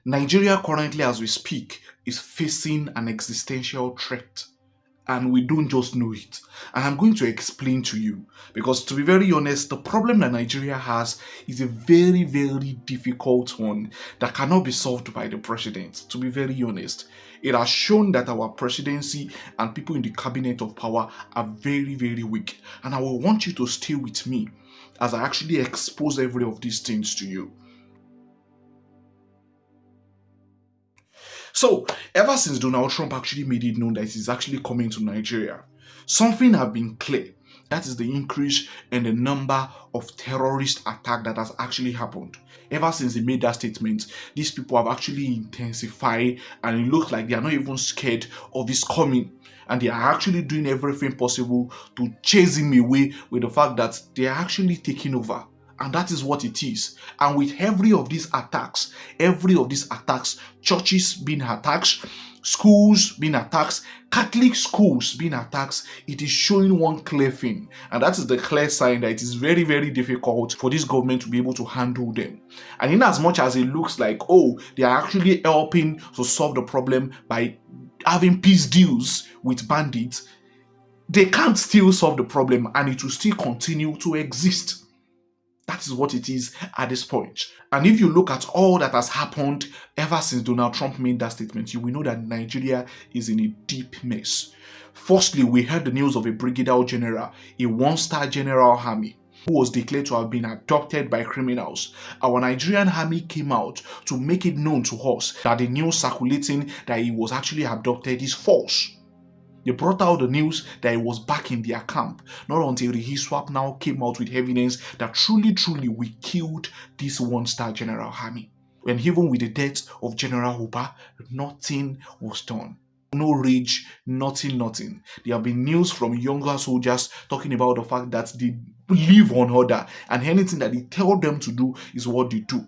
Nigeria currently, as we speak, is facing an existential threat, and we don't just know it. And I'm going to explain to you because, to be very honest, the problem that Nigeria has is a very, very difficult one that cannot be solved by the president. To be very honest, it has shown that our presidency and people in the cabinet of power are very, very weak. And I will want you to stay with me as I actually expose every of these things to you. So, ever since Donald Trump actually made it known that he's actually coming to Nigeria, something have been clear. That is the increase in the number of terrorist attack that has actually happened. Ever since he made that statement, these people have actually intensified, and it looks like they are not even scared of his coming. And they are actually doing everything possible to chase him away with the fact that they are actually taking over. And that is what it is. And with every of these attacks, churches being attacked, schools being attacked, Catholic schools being attacked, it is showing one clear thing. And that is the clear sign that it is very, very difficult for this government to be able to handle them. And in as much as it looks like, oh, they are actually helping to solve the problem by having peace deals with bandits, they can't still solve the problem, and it will still continue to exist. That is what it is at this point. And if you look at all that has happened ever since Donald Trump made that statement, you will know that Nigeria is in a deep mess. Firstly, we heard the news of a brigadier general, a one-star general army, who was declared to have been abducted by criminals. Our Nigerian army came out to make it known to us that the news circulating that he was actually abducted is false. They brought out the news that he was back in their camp. Not until the HISWAP now came out with evidence that truly, truly we killed this one-star General Army. And even with the death of General Uba, nothing was done. No rage, nothing. There have been news from younger soldiers talking about the fact that they live on order, and anything that they tell them to do is what they do.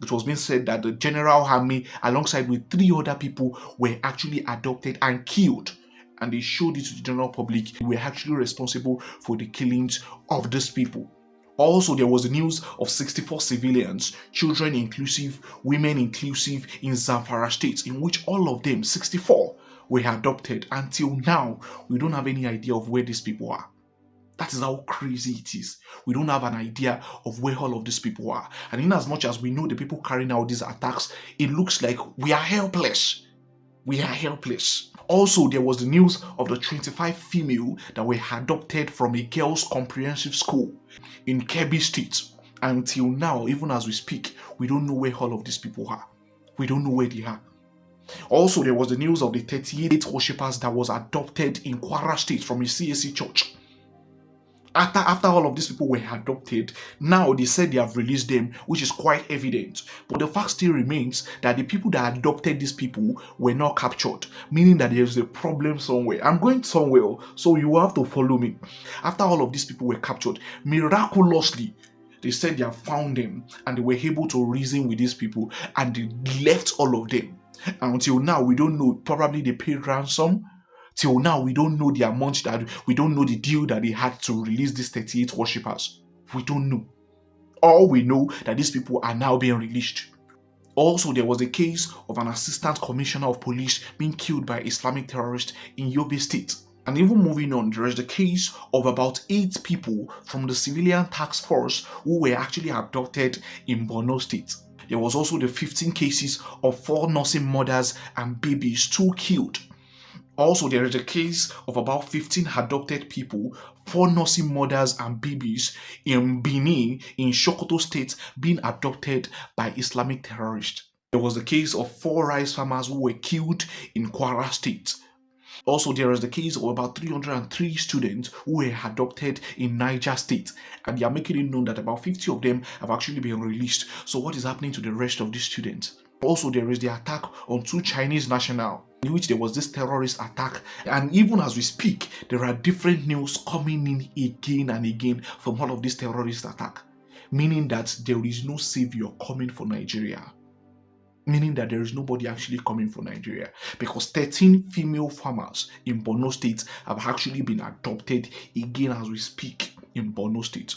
It was being said that the General Army, alongside with 3 other people, were actually abducted and killed. And they showed it to the general public. Were actually responsible for the killings of these people. Also, there was the news of 64 civilians, children inclusive, women inclusive, in Zamfara State, in which all of them, 64, were adopted. Until now, we don't have any idea of where these people are. That is how crazy it is. We don't have an idea of where all of these people are. And in as much as we know the people carrying out these attacks, it looks like we are helpless. We are helpless. Also, there was the news of the 25 female that were adopted from a girls' comprehensive school in Kebbi State. Until now, even as we speak, we don't know where all of these people are. We don't know where they are. Also, there was the news of the 38 worshippers that was adopted in Kwara State from a CAC church. After all of these people were adopted, now they said they have released them, which is quite evident. But the fact still remains that the people that adopted these people were not captured, meaning that there's a problem somewhere. I'm going somewhere, so you have to follow me. After all of these people were captured, miraculously, they said they have found them and they were able to reason with these people and they left all of them. And until now, we don't know. Probably they paid ransom. Till now, we don't know the amount we don't know the deal that they had to release these 38 worshippers. We don't know. All we know that these people are now being released. Also, there was a case of an assistant commissioner of police being killed by Islamic terrorists in Yobe State. And even moving on, there is the case of about 8 people from the civilian task force who were actually abducted in Borno State. There was also the 15 cases of 4 nursing mothers and babies, 2 killed. Also, there is a case of about 15 adopted people, 4 nursing mothers and babies in Benin, in Sokoto State, being adopted by Islamic terrorists. There was the case of 4 rice farmers who were killed in Kwara State. Also, there is the case of about 303 students who were adopted in Niger State, and they are making it known that about 50 of them have actually been released. So what is happening to the rest of these students? Also, there is the attack on 2 Chinese nationals, in which there was this terrorist attack, and even as we speak, there are different news coming in again and again from all of this terrorist attack, meaning that there is no savior coming for Nigeria. Meaning that there is nobody actually coming for Nigeria, because 13 female farmers in Borno State have actually been adopted again as we speak in Borno State.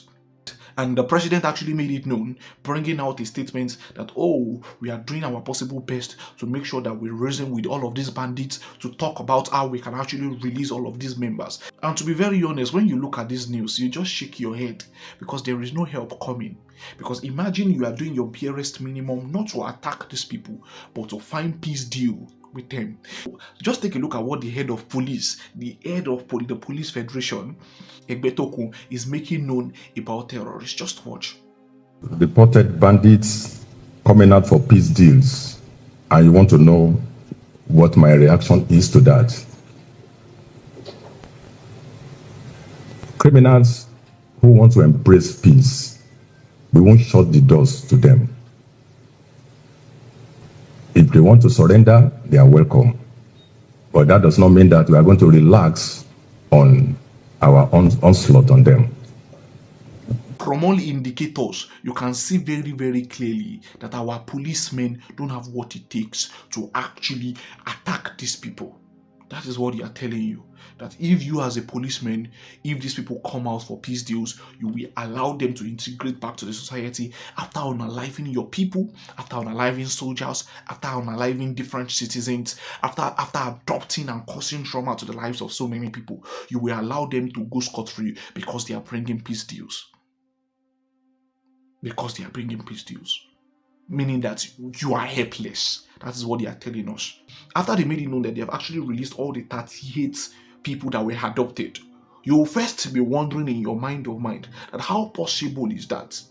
And the president actually made it known, bringing out a statement that, oh, we are doing our possible best to make sure that we reason with all of these bandits to talk about how we can actually release all of these members. And to be very honest, when you look at this news, you just shake your head because there is no help coming. Because imagine you are doing your barest minimum not to attack these people, but to find peace deal with them. Just take a look at what the head of police, the police federation, Egbetoku, is making known about terrorists. Just watch. Reported bandits coming out for peace deals, and you want to know what my reaction is to that. Criminals who want to embrace peace, we won't shut the doors to them. If they want to surrender, they are welcome. But that does not mean that we are going to relax on our onslaught on them. From all indicators, you can see very, very clearly that our policemen don't have what it takes to actually attack these people. That is what they are telling you. That if you as a policeman, if these people come out for peace deals, you will allow them to integrate back to the society after unaliving your people, after unaliving soldiers, after unaliving different citizens, after adopting and causing trauma to the lives of so many people. You will allow them to go scot-free because they are bringing peace deals. Because they are bringing peace deals. Meaning that you are helpless. That is what they are telling us. After they made it known that they have actually released all the 38 people that were adopted, you will first be wondering in your mind of mind that how possible is that?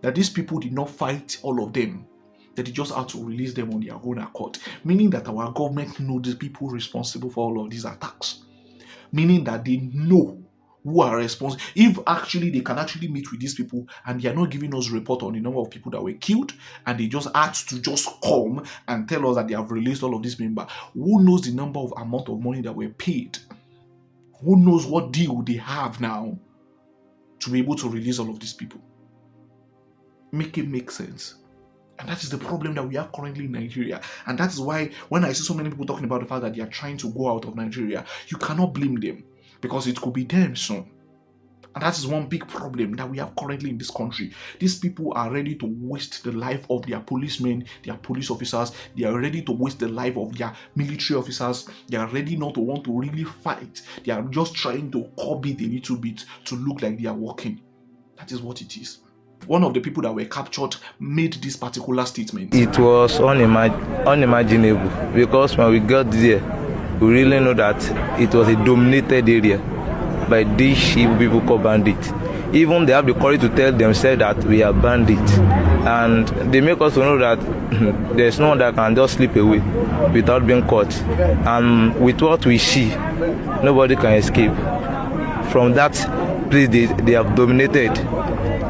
That these people did not fight all of them, that they just had to release them on their own accord. Meaning that our government knows the people responsible for all of these attacks. Meaning that they know who are responsible. If actually they can actually meet with these people and they are not giving us a report on the number of people that were killed, and they just asked to just come and tell us that they have released all of these members, who knows the number of amount of money that were paid? Who knows what deal they have now to be able to release all of these people? Make it make sense. And that is the problem that we have currently in Nigeria. And that is why when I see so many people talking about the fact that they are trying to go out of Nigeria, you cannot blame them. Because it could be them soon. And that is one big problem that we have currently in this country. These people are ready to waste the life of their policemen, their police officers. They are ready to waste the life of their military officers. They are ready not to want to really fight. They are just trying to curb it a little bit to look like they are working. That is what it is. One of the people that were captured made this particular statement. It was unimaginable because when we got there, we really know that it was a dominated area by these evil people called bandits. Even they have the courage to tell themselves that we are bandits, and they make us know that there's no one that can just slip away without being caught. And with what we see, nobody can escape. From that place they have dominated.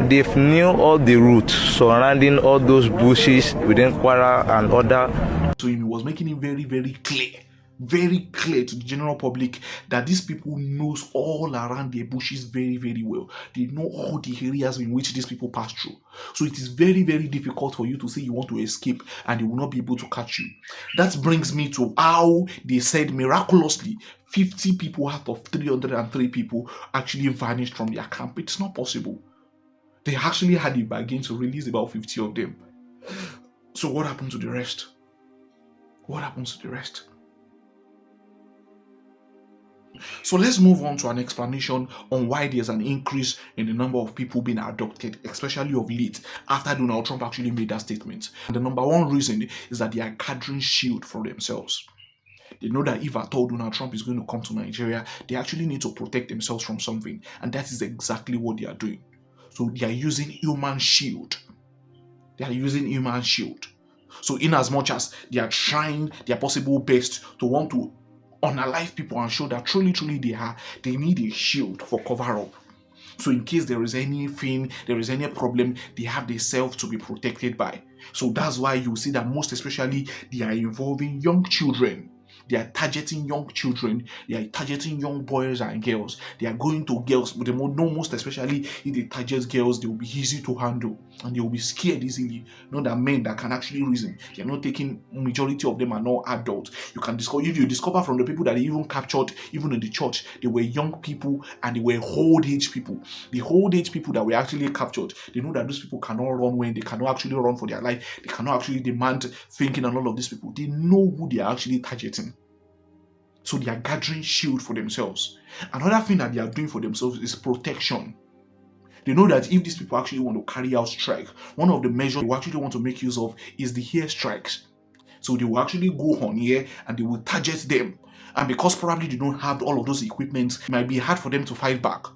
They've knew all the routes surrounding all those bushes within Kwara and other. So he was making it very, very clear to the general public that these people knows all around their bushes very, very well. They know all the areas in which these people pass through. So it is very, very difficult for you to say you want to escape and they will not be able to catch you. That brings me to how they said miraculously 50 people out of 303 people actually vanished from their camp. It's not possible. They actually had a bargain to release about 50 of them. So what happened to the rest? What happens to the rest? So let's move on to an explanation on why there's an increase in the number of people being adopted, especially of late, after Donald Trump actually made that statement. And the number one reason is that they are gathering shield for themselves. They know that if at all Donald Trump is going to come to Nigeria, they actually need to protect themselves from something. And that is exactly what they are doing. So they are using human shield. They are using human shield. So in as much as they are trying their possible best to want to unalive people and show that truly they need a shield for cover up. So in case there is anything, there is any problem, they have themselves to be protected by. So that's why you see that most especially they are involving young children. They are targeting young children. They are targeting young boys and girls. They are going to girls, but they know most especially if they target girls, they will be easy to handle. and they will be scared easily. Know that men that can actually reason, they're not taking, majority of them are not adults. You can discover, if you discover from the people that they even captured, even in the church, they were young people and they were old age people. The old age people that were actually captured, they know that those people cannot run when they cannot actually run for their life, they cannot actually demand thinking, and all of these people, they know who they are actually targeting. So they are gathering shield for themselves. Another thing that they are doing for themselves is protection. They know that if these people actually want to carry out strike, one of the measures they actually want to make use of is the air strikes. So they will actually go on here and they will target them. And because probably they don't have all of those equipment, it might be hard for them to fight back.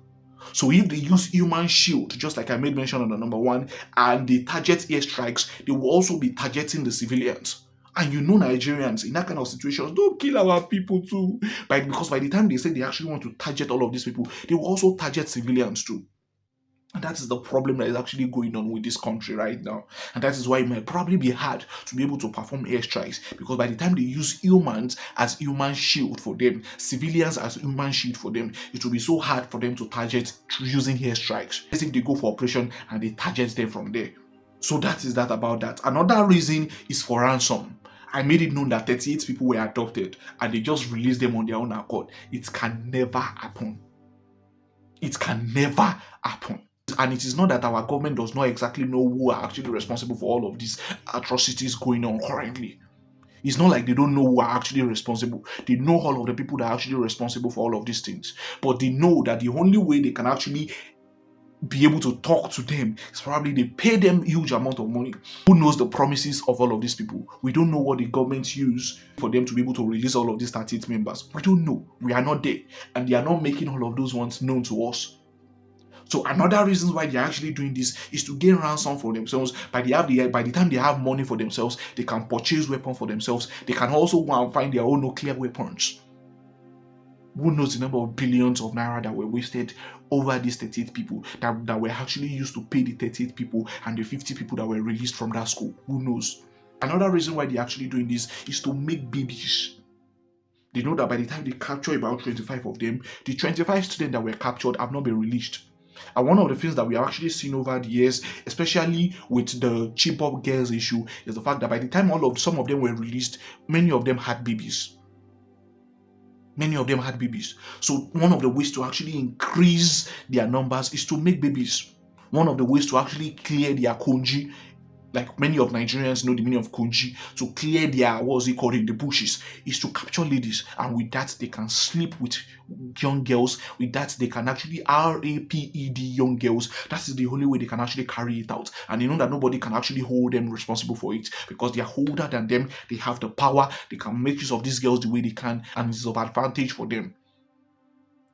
So if they use human shield, just like I made mention on the number one, and they target airstrikes, they will also be targeting the civilians. And you know, Nigerians in that kind of situations don't kill our people too. Because by the time they say they actually want to target all of these people, they will also target civilians too. And that is the problem that is actually going on with this country right now. And that is why it might probably be hard to be able to perform airstrikes, because by the time they use humans as human shield for them, civilians as human shield for them, it will be so hard for them to target using airstrikes. Let's say if they go for operation and they target them from there. So that is that about that. Another reason is for ransom. I made it known that 38 people were adopted and they just released them on their own accord. It can never happen. It can never happen. And it is not that our government does not exactly know who are actually responsible for all of these atrocities going on currently. It's not like they don't know who are actually responsible. They know all of the people that are actually responsible for all of these things. But they know that the only way they can actually be able to talk to them is probably they pay them huge amount of money. Who knows the promises of all of these people? We don't know what the government use for them to be able to release all of these 38 members. We don't know. We are not there. And they are not making all of those ones known to us. So another reason why they're actually doing this is to gain ransom for themselves. By the time they have money for themselves, they can purchase weapons for themselves. They can also go and find their own nuclear weapons. Who knows the number of billions of naira that were wasted over these 38 people that were actually used to pay the 38 people and the 50 people that were released from that school? Who knows? Another reason why they're actually doing this is to make babies. They know that by the time they capture about 25 of them, the 25 students that were captured have not been released. And one of the things that we have actually seen over the years, especially with the Chibok girls issue, is the fact that by the time some of them were released, many of them had babies. Many of them had babies. So one of the ways to actually increase their numbers is to make babies. One of the ways to actually clear their konji, like many of Nigerians know the meaning of konji, to clear their, in the bushes, is to capture ladies. And with that, they can sleep with young girls. With that, they can actually raped young girls. That is the only way they can actually carry it out. And they know that nobody can actually hold them responsible for it, because they are older than them. They have the power. They can make use of these girls the way they can, and it's of advantage for them.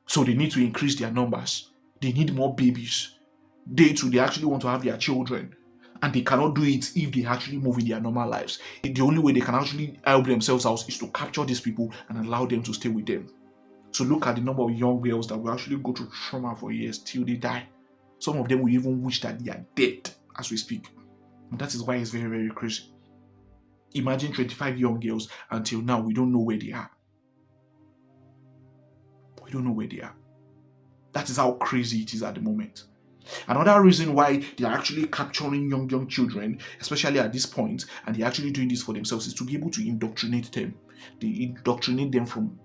So they need to increase their numbers. They need more babies. They actually want to have their children. And they cannot do it if they actually move in their normal lives. The only way they can actually help themselves out is to capture these people and allow them to stay with them. So look at the number of young girls that will actually go through trauma for years till they die. Some of them will even wish that they are dead as we speak. And that is why it's very, very crazy. Imagine 25 young girls. Until now, we don't know where they are. We don't know where they are. That is how crazy it is at the moment. Another reason why they are actually capturing young children, especially at this point, and they're actually doing this for themselves, is to be able to indoctrinate them. They indoctrinate them from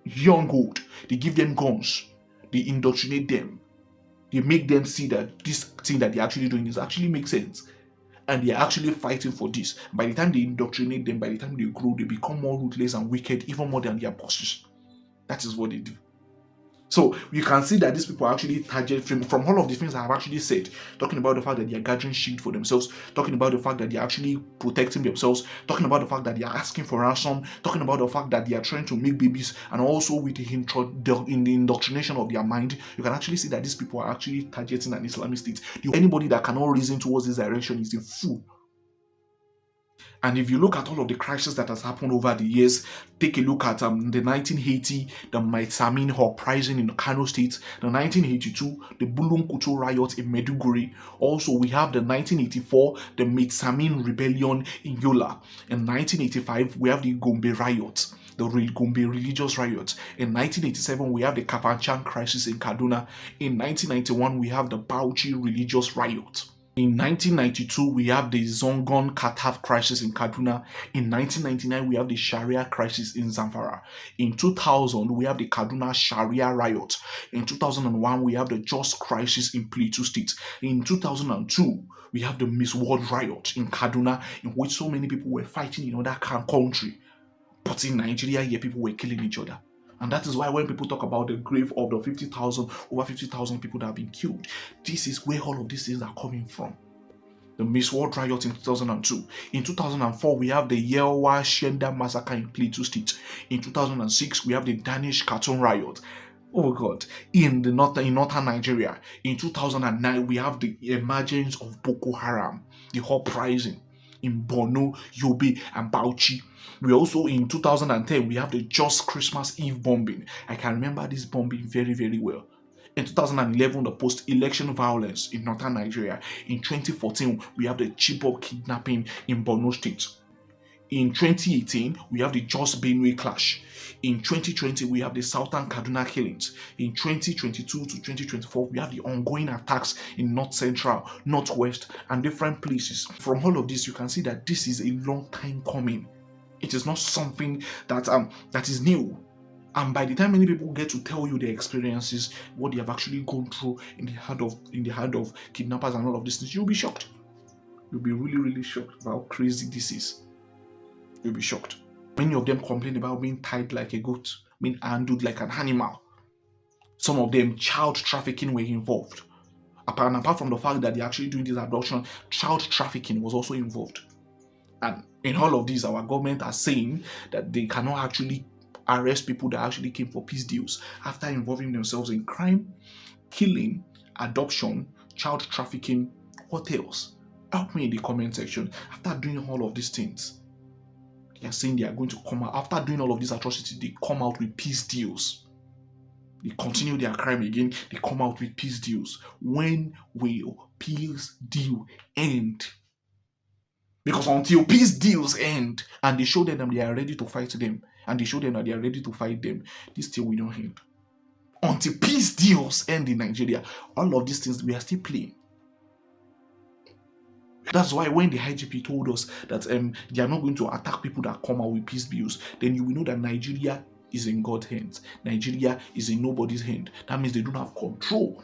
young. They give them guns. They indoctrinate them. They make them see that this thing that they're actually doing is actually makes sense. And they're actually fighting for this. By the time they indoctrinate them, by the time they grow, they become more ruthless and wicked, even more than their bosses. That is what they do. So you can see that these people are actually target from all of the things I have actually said, talking about the fact that they are gathering shield for themselves, talking about the fact that they are actually protecting themselves, talking about the fact that they are asking for ransom, talking about the fact that they are trying to make babies, and also with the indoctrination of their mind, you can actually see that these people are actually targeting an Islamic state. Anybody that cannot reason towards this direction is a fool. And if you look at all of the crises that has happened over the years, take a look at the 1980, the Maitsamin uprising in Kano State, the 1982, the Bulun Kutu riot in Meduguri. Also, we have the 1984, the Maitsamin rebellion in Yola. In 1985, we have the Gombe riot, the Gombe religious riot. In 1987, we have the Kafanchan crisis in Kaduna. In 1991, we have the Bauchi religious riot. In 1992, we have the Zongon Kataf crisis in Kaduna. In 1999, we have the Sharia crisis in Zamfara. In 2000, we have the Kaduna Sharia riot. In 2001, we have the Jos crisis in Plateau State. In 2002, we have the Miss World riot in Kaduna, in which so many people were fighting in other country. But in Nigeria, here people were killing each other. And that is why when people talk about the grave of the over 50,000 people that have been killed, this is where all of these things are coming from. The Miss World riot in 2002. In 2004, we have the Yewa Shenda massacre in Plateau State. In 2006, we have the Danish Cartoon riot. Oh God! In northern Nigeria. In 2009, we have the emergence of Boko Haram, the uprising in Borno, Yobe, and Bauchi. We also, in 2010, we have the Just Christmas Eve bombing. I can remember this bombing very, very well. In 2011, the post-election violence in northern Nigeria. In 2014, we have the Chibok kidnapping in Borno State. In 2018, we have the Jos Benue clash. In 2020, we have the Southern Kaduna killings. In 2022 to 2024, we have the ongoing attacks in North Central, Northwest, and different places. From all of this, you can see that this is a long time coming. It is not something that is new. And by the time many people get to tell you their experiences, what they have actually gone through in the hand of kidnappers and all of these things, you'll be shocked. You'll be really, really shocked about how crazy this is. You'll be shocked. Many of them complain about being tied like a goat, being handled like an animal. Some of them, child trafficking were involved. Apart from the fact that they're actually doing this abduction, child trafficking was also involved. And in all of these, our government are saying that they cannot actually arrest people that actually came for peace deals after involving themselves in crime, killing, adoption, child trafficking. What else? Help me in the comment section. After doing all of these things, they are saying they are going to come out. After doing all of these atrocities, they come out with peace deals. They continue their crime again. They come out with peace deals. When will peace deal end? Because until peace deals end and they show them that they are ready to fight them, and they show them that they are ready to fight them, this still will not end. Until peace deals end in Nigeria, all of these things we are still playing. That's why when the IGP told us that they are not going to attack people that come out with peace bills, then you will know that Nigeria is in God's hands. Nigeria is in nobody's hand. That means they don't have control.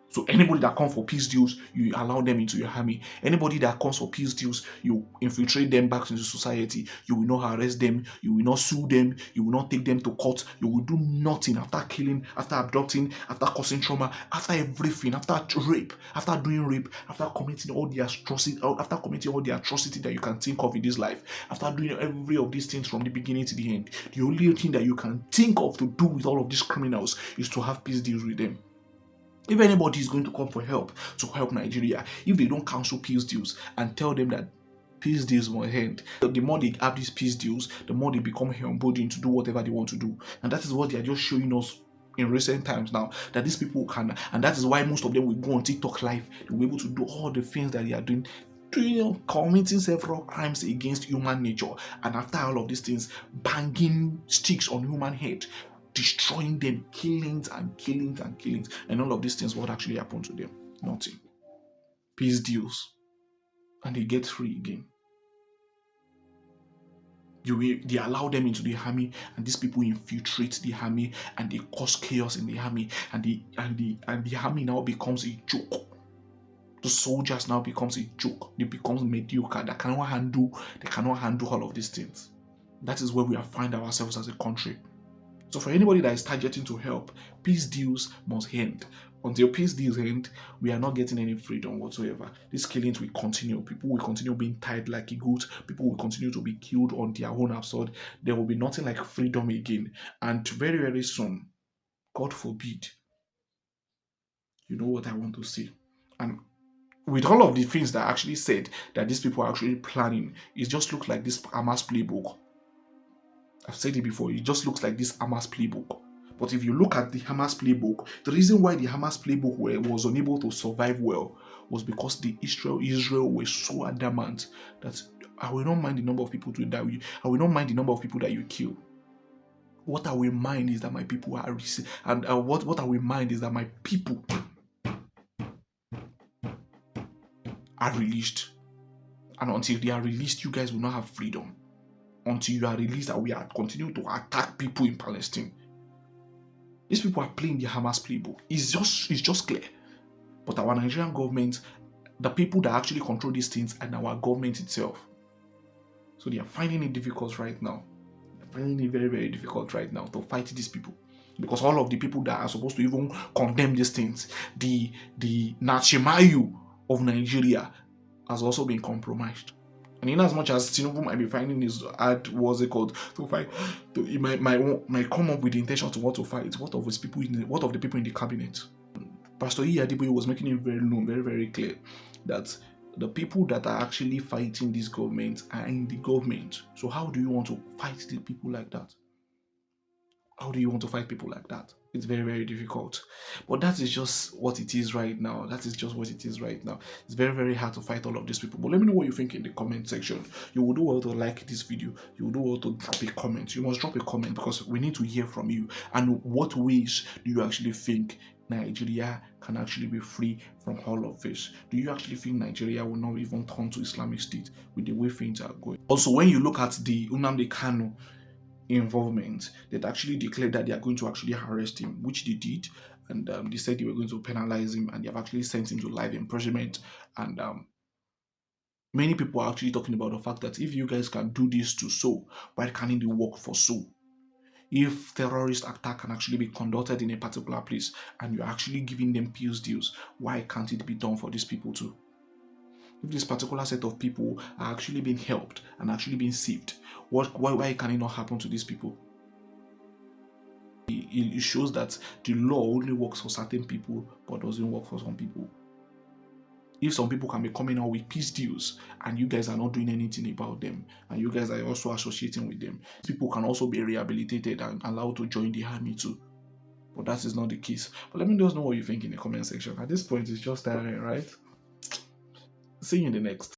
So anybody that comes for peace deals, you allow them into your army. Anybody that comes for peace deals, you infiltrate them back into society. You will not arrest them. You will not sue them. You will not take them to court. You will do nothing after killing, after abducting, after causing trauma, after everything, after rape, after doing rape, after committing all the atrocity, that you can think of in this life, after doing every of these things from the beginning to the end. The only thing that you can think of to do with all of these criminals is to have peace deals with them. If anybody is going to come for help to help Nigeria, if they don't cancel peace deals and tell them that peace deals will end, the more they have these peace deals, the more they become emboldened to do whatever they want to do. And that is what they are just showing us in recent times now, that these people can, and that is why most of them will go on TikTok live. They'll be able to do all the things that they are doing, committing several crimes against human nature, and after all of these things, banging sticks on human head, destroying them, killings, and all of these things. What actually happened to them? Nothing. Peace deals, and they get free again. They allow them into the army, and these people infiltrate the army, and they cause chaos in the army, and the army now becomes a joke. The soldiers now becomes a joke. They become mediocre. They cannot handle all of these things. That is where we find ourselves as a country. So for anybody that is targeting to help, peace deals must end. Until peace deals end, we are not getting any freedom whatsoever. These killings will continue. People will continue being tied like a goat. People will continue to be killed on their own absurd. There will be nothing like freedom again. And very, very soon, God forbid, you know what I want to say. And with all of the things that I actually said that these people are actually planning, it just looks like this Hamas playbook. I've said it before, it just looks like this Hamas playbook. But if you look at the Hamas playbook, the reason why the Hamas playbook was unable to survive well was because the Israel were so adamant that I will not mind the number of people to die. I will not mind the number of people that you kill. What I will mind is that my people are and what I will mind is that my people are released. And until they are released, you guys will not have freedom. Until you are released, and we are continuing to attack people in Palestine. These people are playing the Hamas playbook. It's just clear. But our Nigerian government, the people that actually control these things, and our government itself. So they are finding it difficult right now. They're finding it very, very difficult right now to fight these people. Because all of the people that are supposed to even condemn these things, the Nachimayu of Nigeria has also been compromised. And in as much as Tinubu might be finding his hard, what's it called, to fight, he might come up with the intention to want to fight. What of the people in the cabinet? Pastor E. Adeboye was making it very known, very, very clear that the people that are actually fighting this government are in the government. So how do you want to fight the people like that? How do you want to fight people like that? It's very, very difficult. But that is just what it is right now. That is just what it is right now. It's very, very hard to fight all of these people. But let me know what you think in the comment section. You will do well to like this video. You will do well to drop a comment. You must drop a comment because we need to hear from you. And what ways do you actually think Nigeria can actually be free from all of this? Do you actually think Nigeria will not even turn to Islamic State with the way things are going? Also, when you look at the Nnamdi Kanu involvement, they actually declared that they are going to actually arrest him, which they did, and they said they were going to penalize him, and they have actually sent him to life imprisonment. And many people are actually talking about the fact that if you guys can do this to So, why can't it work for So? If terrorist attack can actually be conducted in a particular place and you're actually giving them peace deals, why can't it be done for these people too? If this particular set of people are actually being helped and actually being saved, why can it not happen to these people? It shows that the law only works for certain people but doesn't work for some people. If some people can be coming out with peace deals and you guys are not doing anything about them, and you guys are also associating with them, people can also be rehabilitated and allowed to join the army too. But that is not the case. But let me just know what you think in the comment section. At this point, it's just tiring, right? See you in the next.